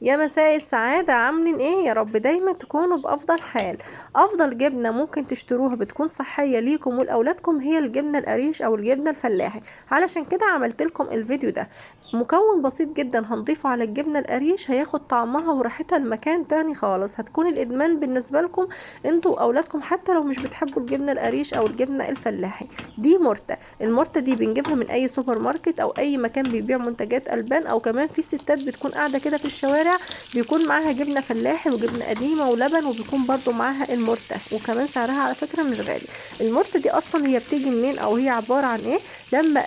يا مساء السعادة، عاملين ايه؟ يا رب دايما تكونوا بأفضل حال. أفضل جبنة ممكن تشتروها بتكون صحية ليكم ولأولادكم هي الجبنة القريش أو الجبنة الفلاحي. علشان كده عملت لكم الفيديو ده. مكون بسيط جدا هنضيفه على الجبنة القريش هياخد طعمها وريحتها لمكان تاني خالص، هتكون الإدمان بالنسبة لكم انتوا وأولادكم حتى لو مش بتحبوا الجبنة القريش أو الجبنة الفلاحي. دي مرتة. المرتة دي بنجيبها من أي سوبر ماركت أو أي مكان بيبيع منتجات ألبان، أو كمان في ستات بتكون قاعدة كده في الشوارع بيكون معاها جبنة فلاحي وجبنة قديمة ولبن، وبيكون برضو معاها المرتة، وكمان سعرها على فكرة مش غالي. المرتة دي اصلا هي بتيجي منين او هي عبارة عن ايه؟ لما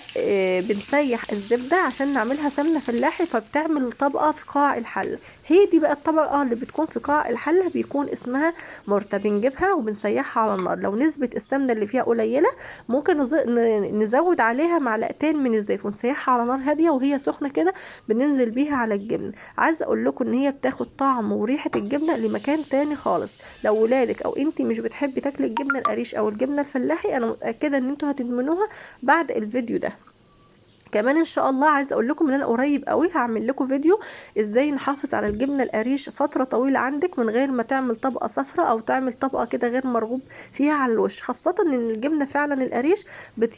بنسيح الزبدة عشان نعملها سمنة فلاحي فبتعمل طبقة في قاع الحلة. هي دي بقى الطبقة اللي بتكون في قاع الحلة بيكون اسمها مرتة. بنجيبها وبنسيحها على النار. لو نسبة السمنة اللي فيها قليلة ممكن نزود عليها معلقتين من الزيت ونسيحها على نار هادية وهي سخنة كده، بننزل بيها على الجبن. عايزه اقول لكم ان هي بتاخد طعم وريحه الجبنه لمكان تاني خالص. لو ولادك او انتي مش بتحبي تاكلي الجبنه القريش او الجبنه الفلاحي انا متاكده ان انتوا هتدمنوها بعد الفيديو ده. كمان ان شاء الله عايزه اقول لكم ان انا قريب قوي هعمل لكم فيديو ازاي نحافظ على الجبنه القريش فتره طويله عندك من غير ما تعمل طبقه صفراء او تعمل طبقه كده غير مرغوب فيها على الوش، خاصه ان الجبنه فعلا القريش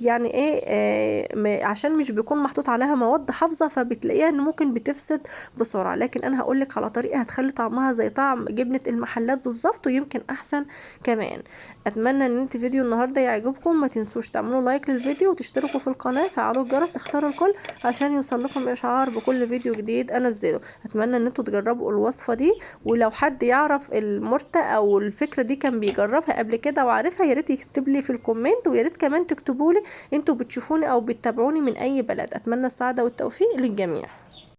يعني ايه عشان مش بيكون محطوط عليها مواد حافظه فبتلاقيها ان ممكن بتفسد بسرعه. لكن انا هقول لك على طريقه هتخلي طعمها زي طعم جبنه المحلات بالظبط ويمكن احسن كمان. اتمنى ان انت فيديو النهارده يعجبكم. ما تنسوش تعملوا لايك للفيديو وتشتركوا في القناه، فعلوا الجرس، اختاروا الكل عشان يوصل لكم اشعار بكل فيديو جديد انزله. اتمنى ان انتوا تجربوا الوصفه دي، ولو حد يعرف المرتة او الفكره دي كان بيجربها قبل كده وعارفها يا ريت يكتب لي في الكومنت، ويا ريت كمان تكتبوا لي انتوا بتشوفوني او بتتابعوني من اي بلد. اتمنى السعاده والتوفيق للجميع.